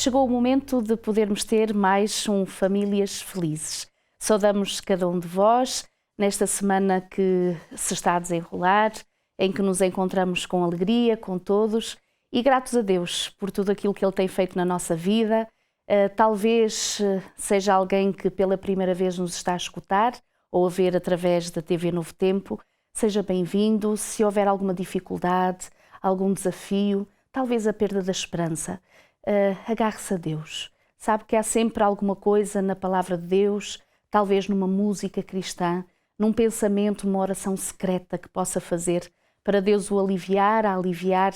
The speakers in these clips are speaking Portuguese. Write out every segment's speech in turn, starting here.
chegou o momento de podermos ter mais Famílias Felizes. Saudamos cada um de vós nesta semana que se está a desenrolar, em que nos encontramos com alegria, com todos, e gratos a Deus por tudo aquilo que Ele tem feito na nossa vida. Talvez seja alguém que pela primeira vez nos está a escutar ou a ver através da TV Novo Tempo. Seja bem-vindo. Se houver alguma dificuldade, algum desafio, talvez a perda da esperança, agarre-se a Deus. Sabe que há sempre alguma coisa na palavra de Deus, talvez numa música cristã, num pensamento, numa oração secreta que possa fazer para Deus o aliviar, a aliviar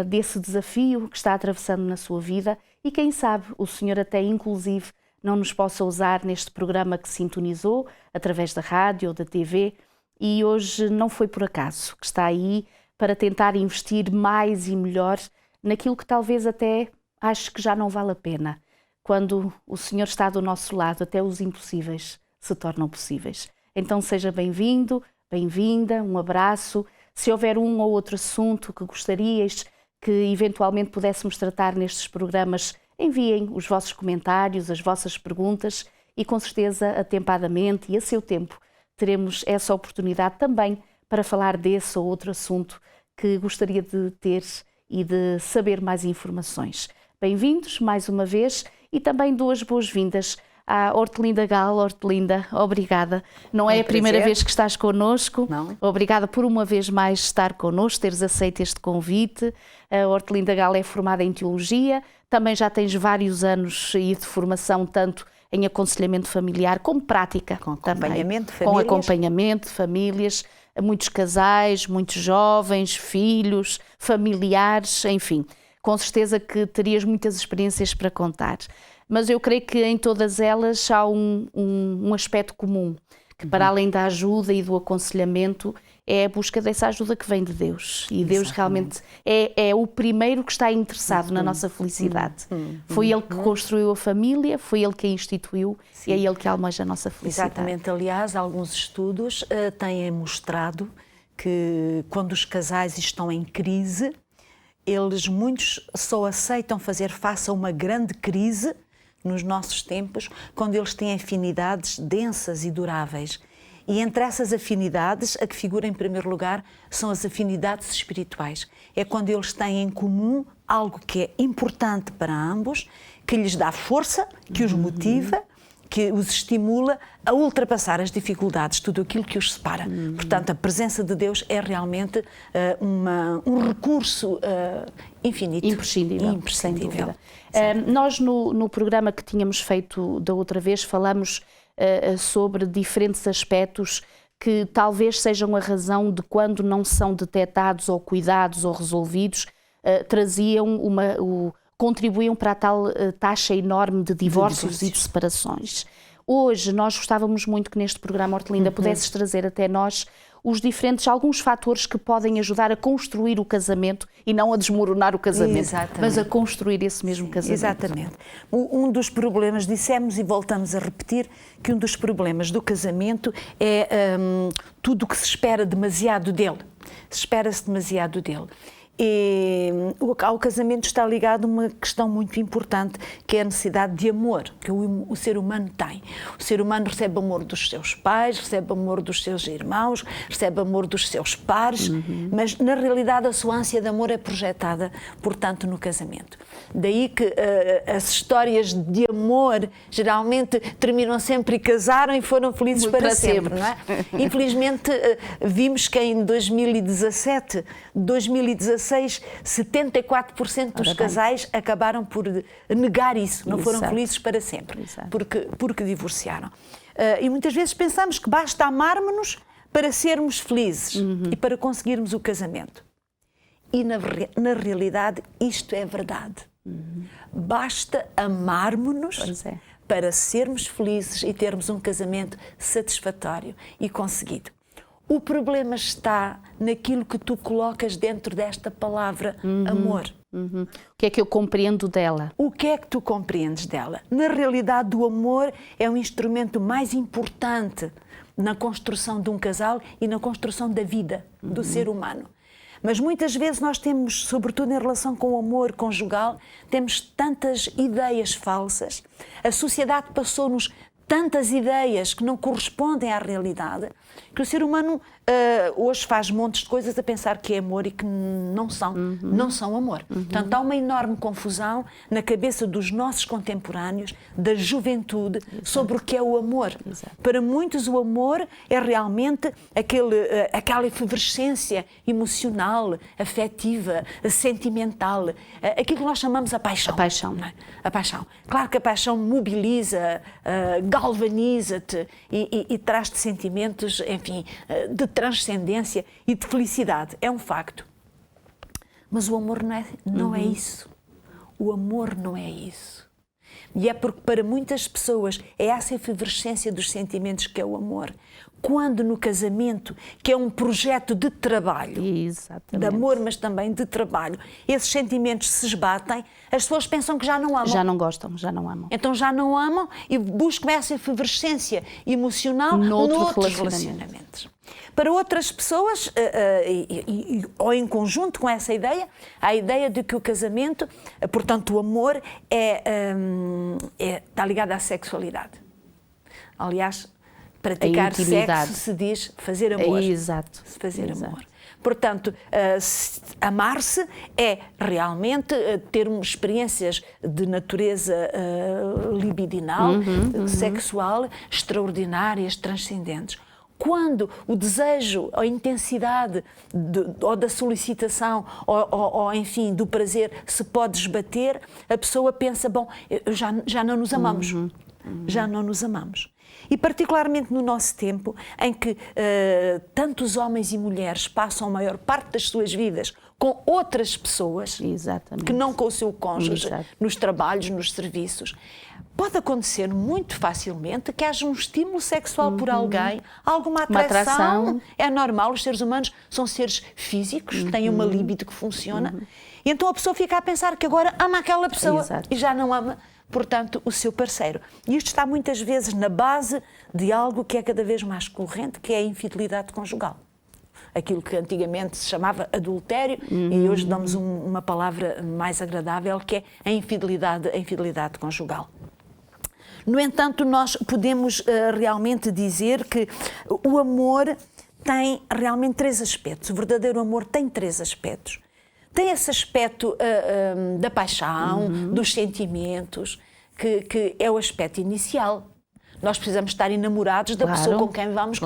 desse desafio que está atravessando na sua vida, e quem sabe o Senhor até inclusive não nos possa usar neste programa que sintonizou através da rádio ou da TV, e hoje não foi por acaso que está aí para tentar investir mais e melhor naquilo que talvez até acho que já não vale a pena. Quando o Senhor está do nosso lado, até os impossíveis se tornam possíveis. Então seja bem-vindo, bem-vinda, um abraço. Se houver um ou outro assunto que gostarias que eventualmente pudéssemos tratar nestes programas, enviem os vossos comentários, as vossas perguntas, e com certeza, atempadamente e a seu tempo, teremos essa oportunidade também para falar desse ou outro assunto que gostaria de ter e de saber mais informações. Bem-vindos mais uma vez, e também duas boas-vindas à Hortelinda Gal. Hortelinda, obrigada. Não é a primeira vez que estás connosco. Não. Obrigada por uma vez mais estar connosco, teres aceito este convite. A Hortelinda Gal é formada em Teologia, também já tens vários anos de formação, tanto em aconselhamento familiar como prática. Com acompanhamento de famílias. Com acompanhamento de famílias, muitos casais, muitos jovens, filhos, familiares, enfim. Com certeza que terias muitas experiências para contar. Mas eu creio que em todas elas há um aspecto comum, que para além da ajuda e do aconselhamento, é a busca dessa ajuda que vem de Deus. E Deus realmente é o primeiro que está interessado na nossa felicidade. Foi Ele que construiu a família, foi Ele que a instituiu. Sim. E é Ele que almeja a nossa felicidade. Exatamente. Aliás, alguns estudos têm mostrado que quando os casais estão em crise, muitos só aceitam fazer face a uma grande crise nos nossos tempos, quando eles têm afinidades densas e duráveis. E entre essas afinidades, a que figura em primeiro lugar são as afinidades espirituais. É quando eles têm em comum algo que é importante para ambos, que lhes dá força, que os motiva, que os estimula a ultrapassar as dificuldades, tudo aquilo que os separa. Portanto, a presença de Deus é realmente um recurso infinito. Imprescindível. Sem dúvida. Nós, no programa que tínhamos feito da outra vez, falamos sobre diferentes aspectos que talvez sejam a razão de quando não são detectados ou cuidados ou resolvidos, contribuíam para a tal taxa enorme de divórcios e de separações. Hoje nós gostávamos muito que neste programa, Hortelinda, pudesses trazer até nós alguns fatores que podem ajudar a construir o casamento e não a desmoronar o casamento, exatamente, mas a construir esse mesmo casamento. Exatamente. Um dos problemas, dissemos e voltamos a repetir, que um dos problemas do casamento é tudo o que se espera demasiado dele. Espera-se demasiado dele. E ao casamento está ligado uma questão muito importante, que é a necessidade de amor que o ser humano tem. O ser humano recebe amor dos seus pais, recebe amor dos seus irmãos, recebe amor dos seus pares, mas na realidade a sua ânsia de amor é projetada, portanto, no casamento. Daí que as histórias de amor geralmente terminam sempre e casaram e foram felizes para sempre, não é? Infelizmente vimos que em 2017, 74% dos casais acabaram por negar isso, não foram felizes para sempre, porque divorciaram. E muitas vezes pensamos que basta amarmos-nos para sermos felizes e para conseguirmos o casamento. E na realidade isto é verdade. Basta amarmos-nos para sermos felizes e termos um casamento satisfatório e conseguido. O problema está naquilo que tu colocas dentro desta palavra amor. O que é que eu compreendo dela? O que é que tu compreendes dela? Na realidade, o amor é o instrumento mais importante na construção de um casal e na construção da vida do ser humano. Mas muitas vezes nós temos, sobretudo em relação com o amor conjugal, temos tantas ideias falsas. A sociedade passou-nos tantas ideias que não correspondem à realidade, que o ser humano hoje faz montes de coisas a pensar que é amor e que não são amor. Portanto, há uma enorme confusão na cabeça dos nossos contemporâneos, da juventude, sobre o que é o amor. Para muitos o amor é realmente aquela efervescência emocional, afetiva, sentimental, aquilo que nós chamamos a paixão. A paixão. Não é? A paixão. Claro que a paixão mobiliza, galvaniza-te e traz-te sentimentos, enfim, de transcendência e de felicidade. É um facto. Mas o amor não é isso. O amor não é isso. E é porque para muitas pessoas é essa efervescência dos sentimentos que é o amor. Quando no casamento, que é um projeto de trabalho, de amor, mas também de trabalho, esses sentimentos se esbatem, as pessoas pensam que já não amam. Já não gostam, já não amam. Então já não amam e buscam essa efervescência emocional noutros relacionamentos. Para outras pessoas, ou em conjunto com essa ideia, a ideia de que o casamento, portanto o amor, está ligado à sexualidade. Aliás, praticar sexo se diz fazer amor. Exato. Fazer amor. Portanto, amar-se é realmente ter experiências de natureza libidinal, sexual, extraordinárias, transcendentes. Quando o desejo, a intensidade ou da solicitação ou enfim, do prazer se pode esbater, a pessoa pensa, bom, já não nos amamos. Já não nos amamos. E particularmente no nosso tempo, em que tantos homens e mulheres passam a maior parte das suas vidas com outras pessoas, que não com o seu cônjuge, nos trabalhos, nos serviços, pode acontecer muito facilmente que haja um estímulo sexual por alguém, alguma atração. É normal, os seres humanos são seres físicos, têm uma libido que funciona. E então a pessoa fica a pensar que agora ama aquela pessoa e já não ama, portanto, o seu parceiro. E isto está muitas vezes na base de algo que é cada vez mais corrente, que é a infidelidade conjugal. Aquilo que antigamente se chamava adultério e hoje damos uma palavra mais agradável, que é a infidelidade conjugal. No entanto, nós podemos realmente dizer que o amor tem realmente três aspectos. O verdadeiro amor tem três aspectos. Tem esse aspecto da paixão, dos sentimentos, que é o aspecto inicial. Nós precisamos estar enamorados da pessoa com quem vamos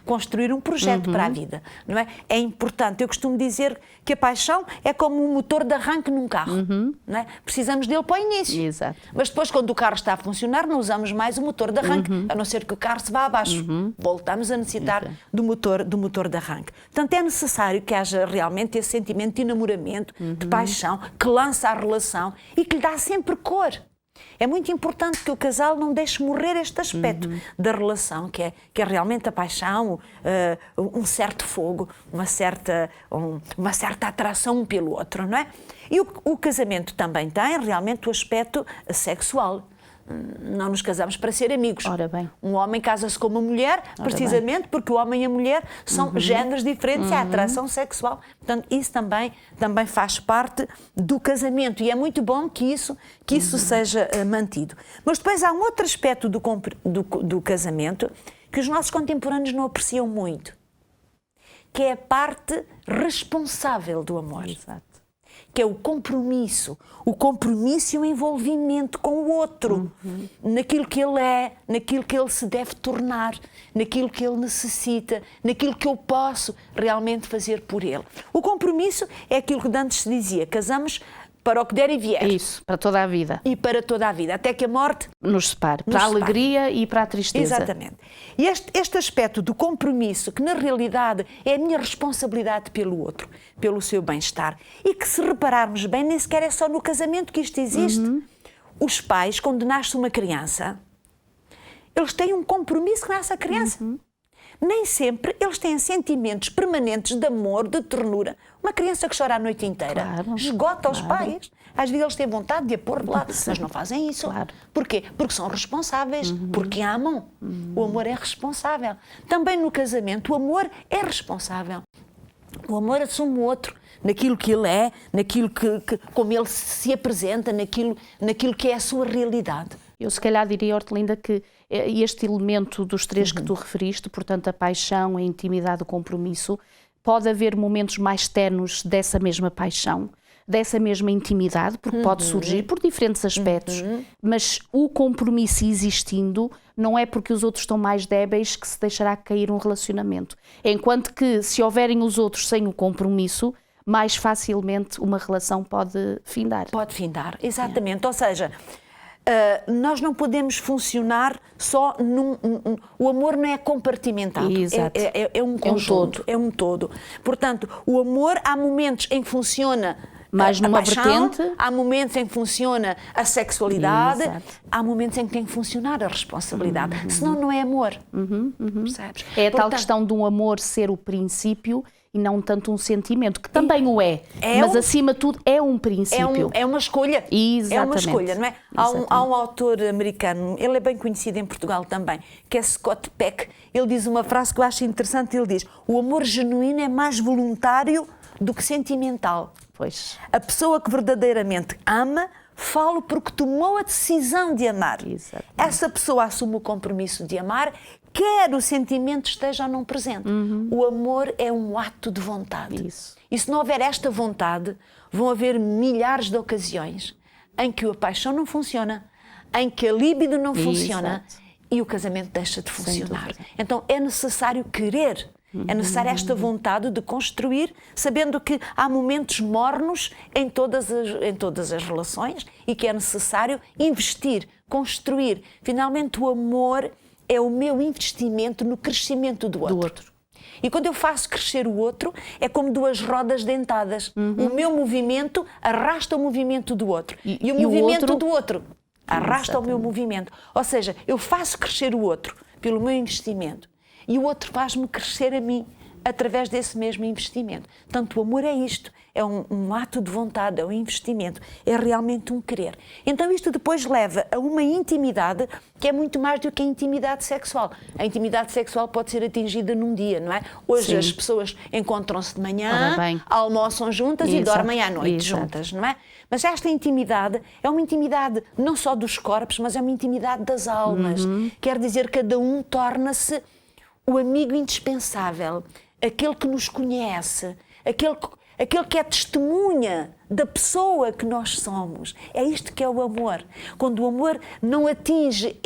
construir um projeto para a vida, não é? É importante. Eu costumo dizer que a paixão é como um motor de arranque num carro, não é? Precisamos dele para o início. Exato. Mas depois, quando o carro está a funcionar, não usamos mais o motor de arranque, a não ser que o carro se vá abaixo. Voltamos a necessitar do motor de arranque. Portanto, é necessário que haja realmente esse sentimento de enamoramento, de paixão, que lança a relação e que lhe dá sempre cor. É muito importante que o casal não deixe morrer este aspecto da relação, que é realmente a paixão, um certo fogo, uma certa atração um pelo outro, não é? E o casamento também tem realmente o aspecto sexual. Não nos casamos para ser amigos. Ora bem. Um homem casa-se com uma mulher precisamente porque o homem e a mulher são géneros diferentes, há atração sexual. Portanto, isso também faz parte do casamento e é muito bom que isso seja mantido. Mas depois há um outro aspecto do casamento que os nossos contemporâneos não apreciam muito, que é a parte responsável do amor. Exato. Que é o compromisso e o envolvimento com o outro, naquilo que ele é, naquilo que ele se deve tornar, naquilo que ele necessita, naquilo que eu posso realmente fazer por ele. O compromisso é aquilo que antes se dizia, casamos para o que der e vier. Isso, para toda a vida. E para toda a vida, até que a morte nos separe, para a alegria e para a tristeza. Exatamente. E este aspecto do compromisso, que na realidade é a minha responsabilidade pelo outro, pelo seu bem-estar, e que se repararmos bem, nem sequer é só no casamento que isto existe. Os pais, quando nasce uma criança, eles têm um compromisso com essa criança. Nem sempre eles têm sentimentos permanentes de amor, de ternura. Uma criança que chora a noite inteira esgota os pais. Às vezes eles têm vontade de a pôr de lado, mas não fazem isso. Porquê? Porque são responsáveis, porque amam. O amor é responsável. Também no casamento, o amor é responsável. O amor assume o outro naquilo que ele é, naquilo como ele se apresenta, naquilo que é a sua realidade. Eu se calhar diria, Hortelinda, que este elemento dos três que tu referiste, portanto a paixão, a intimidade, o compromisso, pode haver momentos mais tenues dessa mesma paixão, dessa mesma intimidade, porque pode surgir por diferentes aspectos, mas o compromisso existindo não é porque os outros estão mais débeis que se deixará cair um relacionamento. Enquanto que se houverem os outros sem o compromisso, mais facilmente uma relação pode findar. Pode findar, exatamente. Ou seja, nós não podemos funcionar só o amor não é compartimentado. Exato. É um conjunto, é um todo. Portanto, o amor, há momentos em que funciona mais numa paixão, vertente. Há momentos em que funciona a sexualidade, Exato. há momentos em que tem que funcionar a responsabilidade. Senão não é amor. Percebes? É a tal questão de um amor ser o princípio e não tanto um sentimento, que também o é, mas acima de tudo é um princípio. É uma escolha. Exatamente. É uma escolha, não é? Há um autor americano, ele é bem conhecido em Portugal também, que é Scott Peck. Ele diz uma frase que eu acho interessante, ele diz: o amor genuíno é mais voluntário do que sentimental. Pois. A pessoa que verdadeiramente ama, fala porque tomou a decisão de amar. Exatamente. Essa pessoa assume o compromisso de amar, quer o sentimento esteja ou não presente. O amor é um ato de vontade. Isso. E se não houver esta vontade, vão haver milhares de ocasiões em que a paixão não funciona, em que a libido não funciona e o casamento deixa de funcionar. Então é necessário querer. É necessária esta vontade de construir, sabendo que há momentos mornos em todas as relações e que é necessário investir, construir. Finalmente, o amor é o meu investimento no crescimento do outro. E quando eu faço crescer o outro, é como duas rodas dentadas. O meu movimento arrasta o movimento do outro. E o movimento do outro arrasta o meu movimento. Ou seja, eu faço crescer o outro pelo meu investimento. E o outro faz-me crescer a mim através desse mesmo investimento. Portanto, o amor é isto, é um ato de vontade, é um investimento, é realmente um querer. Então isto depois leva a uma intimidade que é muito mais do que a intimidade sexual. A intimidade sexual pode ser atingida num dia, não é? Hoje as pessoas encontram-se de manhã, almoçam juntas e dormem à noite juntas, não é? Mas esta intimidade é uma intimidade não só dos corpos, mas é uma intimidade das almas. Quer dizer, cada um torna-se o amigo indispensável, aquele que nos conhece, aquele que é testemunha da pessoa que nós somos. É isto que é o amor. Quando o amor não atinge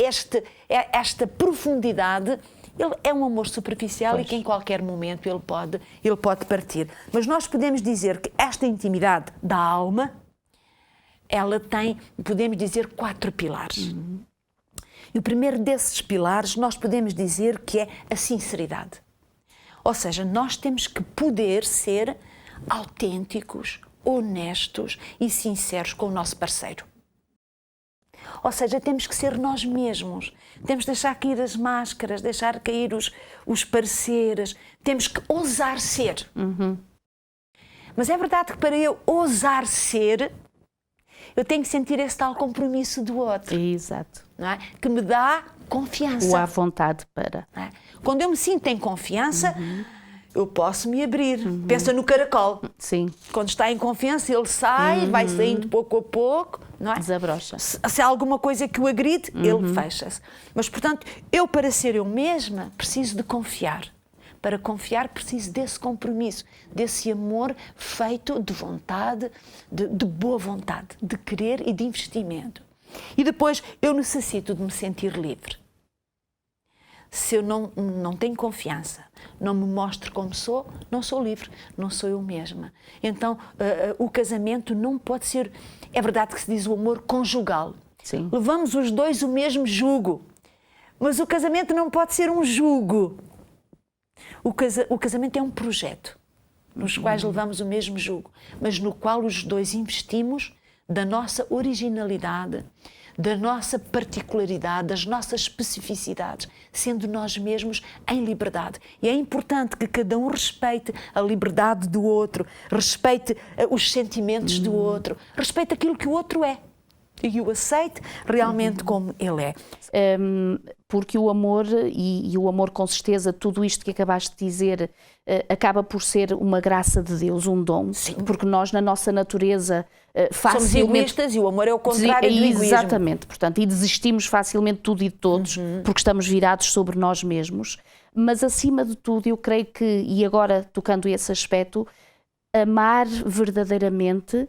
esta profundidade, ele é um amor superficial e que em qualquer momento ele pode partir. Mas nós podemos dizer que esta intimidade da alma, ela tem, podemos dizer, 4 pilares. E o primeiro desses pilares nós podemos dizer que é a sinceridade. Ou seja, nós temos que poder ser autênticos, honestos e sinceros com o nosso parceiro. Ou seja, temos que ser nós mesmos. Temos que deixar cair as máscaras, deixar cair os pareceres. Temos que ousar ser. Mas é verdade que para eu ousar ser, eu tenho que sentir esse tal compromisso do outro. Exato. Não é? Que me dá confiança. O à vontade para. Não é? Quando eu me sinto em confiança, eu posso me abrir. Pensa no caracol. Sim. Quando está em confiança, ele sai, vai saindo pouco a pouco. Não é? Desabrocha. Se há alguma coisa que o agride, ele fecha-se. Mas, portanto, eu para ser eu mesma preciso de confiar. Para confiar preciso desse compromisso, desse amor feito de vontade, de boa vontade, de querer e de investimento. E depois eu necessito de me sentir livre. Se eu não tenho confiança, não me mostro como sou, não sou livre, não sou eu mesma. Então o casamento não pode ser, é verdade que se diz o amor conjugal. Sim. Levamos os dois o mesmo jugo, mas o casamento não pode ser um jugo. O casamento é um projeto, nos quais levamos o mesmo jugo, mas no qual os dois investimos da nossa originalidade, da nossa particularidade, das nossas especificidades, sendo nós mesmos em liberdade. E é importante que cada um respeite a liberdade do outro, respeite os sentimentos do outro, respeite aquilo que o outro é. e o aceite realmente como ele é. Porque o amor, e o amor com certeza, tudo isto que acabaste de dizer, acaba por ser uma graça de Deus, um dom. Sim. Porque nós, na nossa natureza, Somos facilmente... egoístas e o amor é o contrário do egoísmo. Exatamente, portanto, e desistimos facilmente de tudo e de todos, porque estamos virados sobre nós mesmos. Mas, acima de tudo, eu creio que, e agora tocando esse aspecto, amar verdadeiramente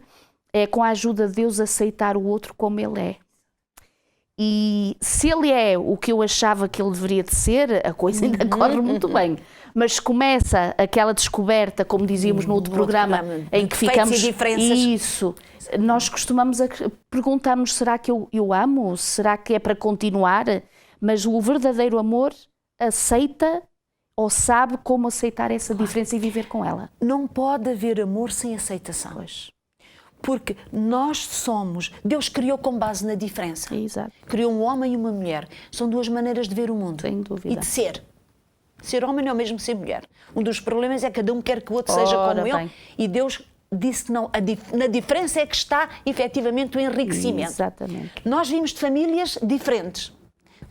é, com a ajuda de Deus, aceitar o outro como ele é. E se ele é o que eu achava que ele deveria de ser, a coisa ainda corre muito bem. Mas começa aquela descoberta, como dizíamos no outro programa, em que ficamos... Isso. Nós costumamos perguntar-nos, será que eu amo? Será que é para continuar? Mas o verdadeiro amor aceita ou sabe como aceitar essa diferença e viver com ela. Não pode haver amor sem aceitação. Pois. Porque nós somos... Deus criou com base na diferença. Exato. Criou um homem e uma mulher. São duas maneiras de ver o mundo. Sem dúvida. E de ser. Ser homem não é o mesmo ser mulher. Um dos problemas é que cada um quer que o outro seja como ele. E Deus disse que não. Na diferença é que está, efetivamente, o enriquecimento. Exatamente. Nós vimos de famílias diferentes.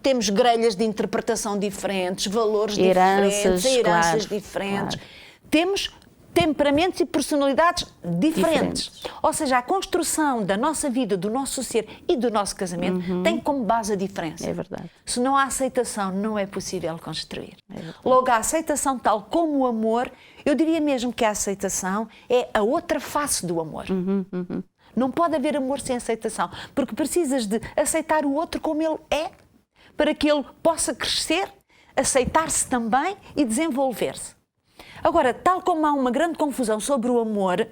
Temos grelhas de interpretação diferentes, valores diferentes, heranças diferentes. Claro. Temos temperamentos e personalidades diferentes. Ou seja, a construção da nossa vida, do nosso ser e do nosso casamento tem como base a diferença. É verdade. Se não há aceitação, não é possível construir. Logo, a aceitação, tal como o amor, eu diria mesmo que a aceitação é a outra face do amor. Não pode haver amor sem aceitação, porque precisas de aceitar o outro como ele é, para que ele possa crescer, aceitar-se também e desenvolver-se. Agora, tal como há uma grande confusão sobre o amor,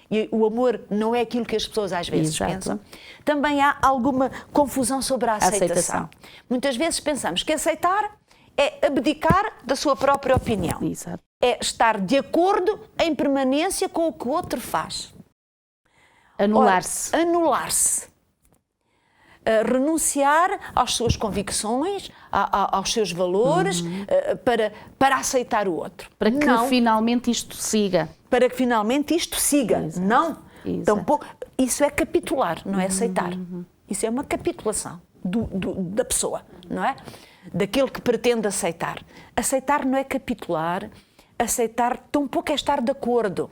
e o amor não é aquilo que as pessoas às vezes pensam, também há alguma confusão sobre a aceitação. Muitas vezes pensamos que aceitar é abdicar da sua própria opinião. Exato. É estar de acordo em permanência com o que o outro faz. Anular-se. Anular-se. Renunciar às suas convicções, aos seus valores, para aceitar o outro. Para que finalmente isto siga. Para que finalmente isto siga. Exato. Não. Exato. Tampouco, isso é capitular, não é aceitar. Isso é uma capitulação da pessoa, não é? Daquele que pretende aceitar. Aceitar não é capitular, aceitar tampouco é estar de acordo.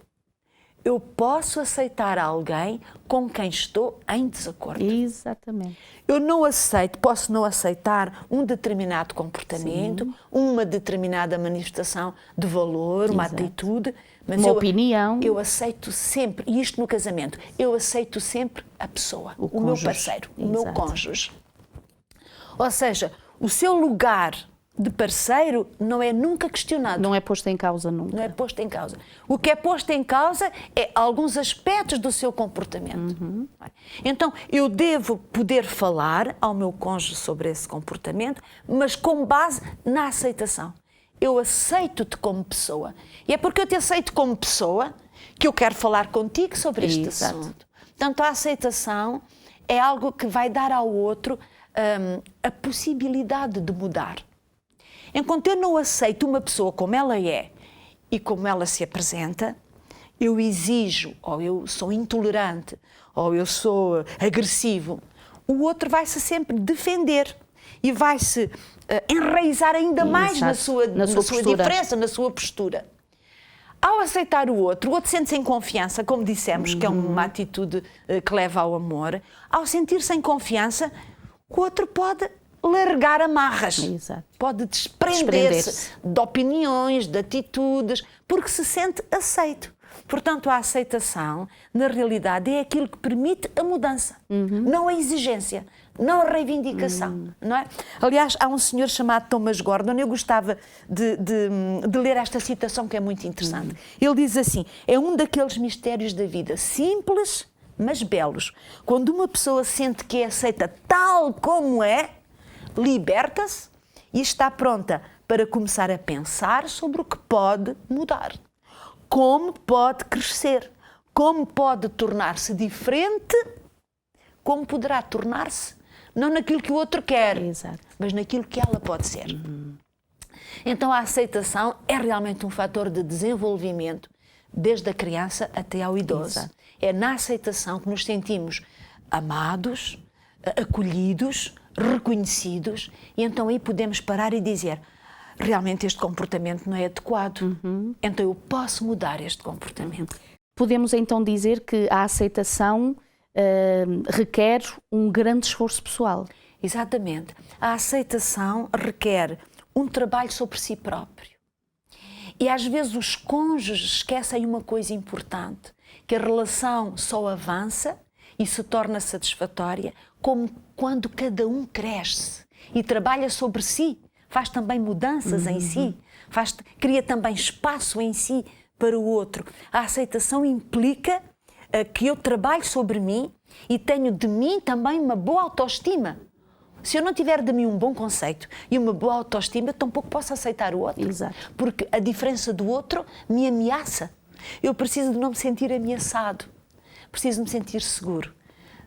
Eu posso aceitar alguém com quem estou em desacordo. Exatamente. Eu não aceito, posso não aceitar um determinado comportamento, uma determinada manifestação de valor, uma atitude, mas uma opinião. Eu aceito sempre, e isto no casamento, eu aceito sempre a pessoa, o meu parceiro, o meu cônjuge. Ou seja, o seu lugar de parceiro não é nunca questionado. Não é posto em causa nunca. Não é posto em causa. O que é posto em causa é alguns aspectos do seu comportamento. Então, eu devo poder falar ao meu cônjuge sobre esse comportamento, mas com base na aceitação. Eu aceito-te como pessoa. E é porque eu te aceito como pessoa que eu quero falar contigo sobre este assunto. Portanto, a aceitação é algo que vai dar ao outro a possibilidade de mudar. Enquanto eu não aceito uma pessoa como ela é e como ela se apresenta, eu exijo, ou eu sou intolerante, ou eu sou agressivo, o outro vai-se sempre defender e vai-se enraizar ainda mais na sua diferença, na sua postura. Ao aceitar o outro sente-se em confiança, como dissemos, que é uma atitude que leva ao amor. Ao sentir-se em confiança, o outro pode largar amarras. Exato. Pode desprender-se de opiniões, de atitudes, porque se sente aceito. Portanto, a aceitação, na realidade, é aquilo que permite a mudança, não a exigência, não a reivindicação. Não é? Aliás, há um senhor chamado Thomas Gordon, eu gostava de ler esta citação que é muito interessante. Ele diz assim, é um daqueles mistérios da vida simples, mas belos. Quando uma pessoa sente que é aceita tal como é, liberta-se e está pronta para começar a pensar sobre o que pode mudar. Como pode crescer, como pode tornar-se diferente, como poderá tornar-se, não naquilo que o outro quer, mas naquilo que ela pode ser. Então a aceitação é realmente um fator de desenvolvimento desde a criança até ao idoso. É na aceitação que nos sentimos amados, acolhidos, reconhecidos, e então aí podemos parar e dizer: realmente este comportamento não é adequado, então eu posso mudar este comportamento. Podemos então dizer que a aceitação requer um grande esforço pessoal. Exatamente. A aceitação requer um trabalho sobre si próprio. E às vezes os cônjuges esquecem uma coisa importante, que a relação só avança e se torna satisfatória como quando cada um cresce e trabalha sobre si, faz também mudanças em si, cria também espaço em si para o outro. A aceitação implica que eu trabalho sobre mim e tenho de mim também uma boa autoestima. Se eu não tiver de mim um bom conceito e uma boa autoestima, tampouco posso aceitar o outro. Exato. Porque a diferença do outro me ameaça. Eu preciso de não me sentir ameaçado. Preciso de me sentir seguro.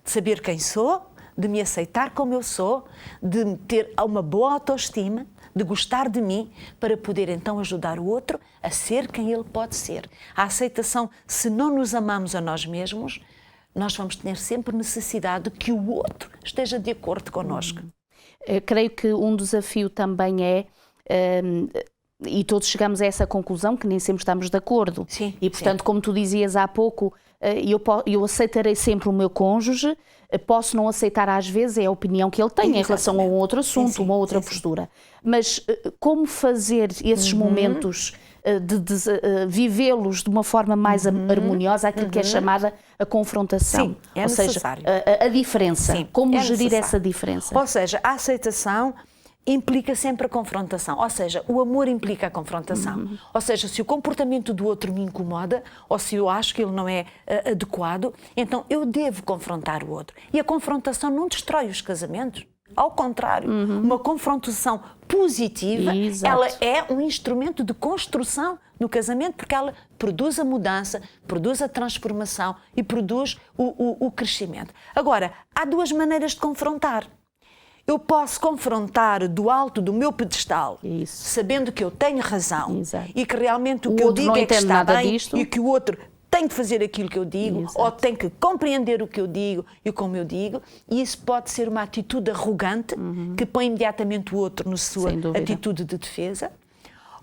De saber quem sou, de me aceitar como eu sou, de ter uma boa autoestima, de gostar de mim, para poder então ajudar o outro a ser quem ele pode ser. A aceitação, se não nos amamos a nós mesmos, nós vamos ter sempre necessidade de que o outro esteja de acordo connosco. Creio que um desafio também é, e todos chegamos a essa conclusão, que nem sempre estamos de acordo. Sim, e portanto, como tu dizias há pouco, eu aceitarei sempre o meu cônjuge, posso não aceitar às vezes a opinião que ele tem em relação a um outro assunto, uma outra postura. Mas como fazer esses momentos de vivê-los de uma forma mais harmoniosa, aquilo que é chamada a confrontação? Sim, é ou necessário. Seja, a diferença. Sim, como é gerir necessário. essa diferença? Ou seja, a aceitação implica sempre a confrontação. Ou seja, o amor implica a confrontação. Ou seja, se o comportamento do outro me incomoda, ou se eu acho que ele não é adequado, então eu devo confrontar o outro. E a confrontação não destrói os casamentos. Ao contrário, uma confrontação positiva, Exato. ela é um instrumento de construção no casamento, porque ela produz a mudança, produz a transformação e produz o crescimento. Agora, há duas maneiras de confrontar. Eu posso confrontar do alto do meu pedestal, sabendo que eu tenho razão. Exato. E que realmente o que eu digo é que está bem e que o outro tem que fazer aquilo que eu digo. Exato. Ou tem que compreender o que eu digo e como eu digo. E isso pode ser uma atitude arrogante que põe imediatamente o outro na sua atitude de defesa.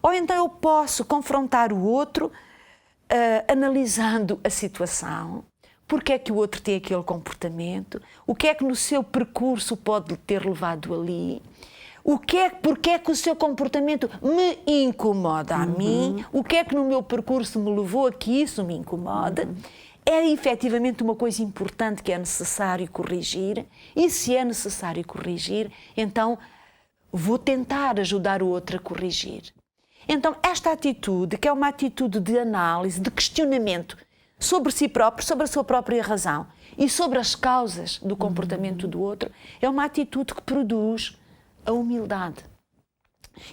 Ou então eu posso confrontar o outro analisando a situação. Porque é que o outro tem aquele comportamento? O que é que no seu percurso pode ter levado ali? Porque é que o seu comportamento me incomoda a mim? O que é que no meu percurso me levou a que isso me incomoda? É efetivamente uma coisa importante que é necessário corrigir. E se é necessário corrigir, então vou tentar ajudar o outro a corrigir. Então esta atitude, que é uma atitude de análise, de questionamento, sobre si próprio, sobre a sua própria razão e sobre as causas do comportamento do outro, é uma atitude que produz a humildade.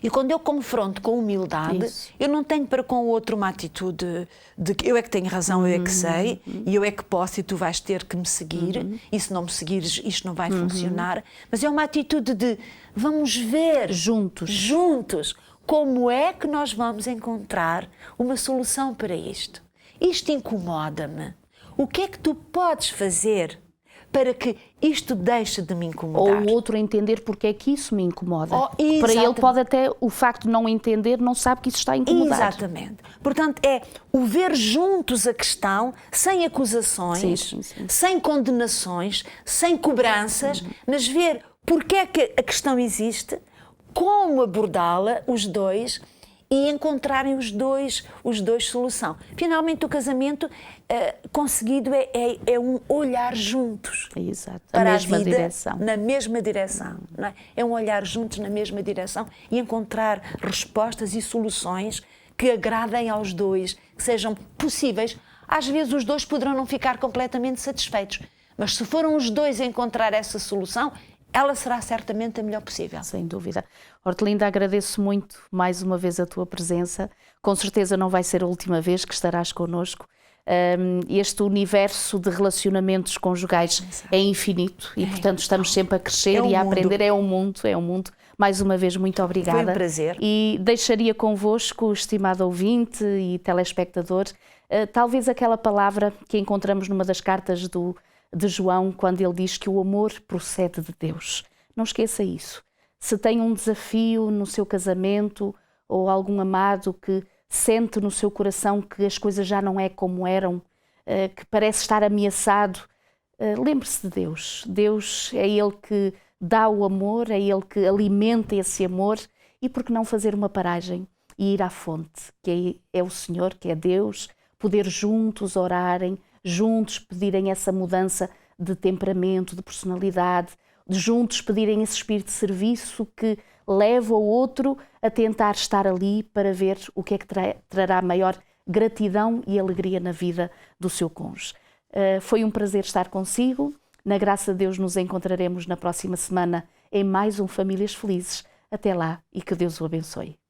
E quando eu confronto com humildade, eu não tenho para com o outro uma atitude de que eu é que tenho razão, eu é que sei, e eu é que posso e tu vais ter que me seguir, e se não me seguires isto não vai funcionar, mas é uma atitude de vamos ver juntos como é que nós vamos encontrar uma solução para isto. Isto incomoda-me. O que é que tu podes fazer para que isto deixe de me incomodar? Ou o outro entender porque é que isso me incomoda. Para ele pode até, o facto de não entender, não sabe que isso está a incomodar. Exatamente. Portanto, é o ver juntos a questão, sem acusações, sem condenações, sem cobranças, mas ver porque é que a questão existe, como abordá-la, os dois, e encontrarem os dois solução. Finalmente, o casamento conseguido é um olhar juntos. Exato. Para a mesma vida, direção. Na mesma direção. Não é? É um olhar juntos na mesma direção e encontrar respostas e soluções que agradem aos dois, que sejam possíveis. Às vezes os dois poderão não ficar completamente satisfeitos, mas se foram os dois a encontrar essa solução, ela será certamente a melhor possível. Sem dúvida. Hortelinda, agradeço muito mais uma vez a tua presença. Com certeza não vai ser a última vez que estarás connosco. Este universo de relacionamentos conjugais é infinito e, portanto, estamos sempre a crescer e a aprender. É um mundo. Mais uma vez, muito obrigada. Foi um prazer. E deixaria convosco, estimado ouvinte e telespectador, talvez aquela palavra que encontramos numa das cartas do de João, quando ele diz que o amor procede de Deus. Não esqueça isso. Se tem um desafio no seu casamento ou algum amado que sente no seu coração que as coisas já não é como eram, que parece estar ameaçado, lembre-se de Deus. Deus é Ele que dá o amor, é Ele que alimenta esse amor, e por que não fazer uma paragem e ir à fonte, que é o Senhor, que é Deus, poder juntos orarem, juntos pedirem essa mudança de temperamento, de personalidade, de juntos pedirem esse espírito de serviço que leva o outro a tentar estar ali para ver o que é que trará maior gratidão e alegria na vida do seu cônjuge. Foi um prazer estar consigo. Na graça de Deus nos encontraremos na próxima semana em mais um Famílias Felizes. Até lá e que Deus o abençoe.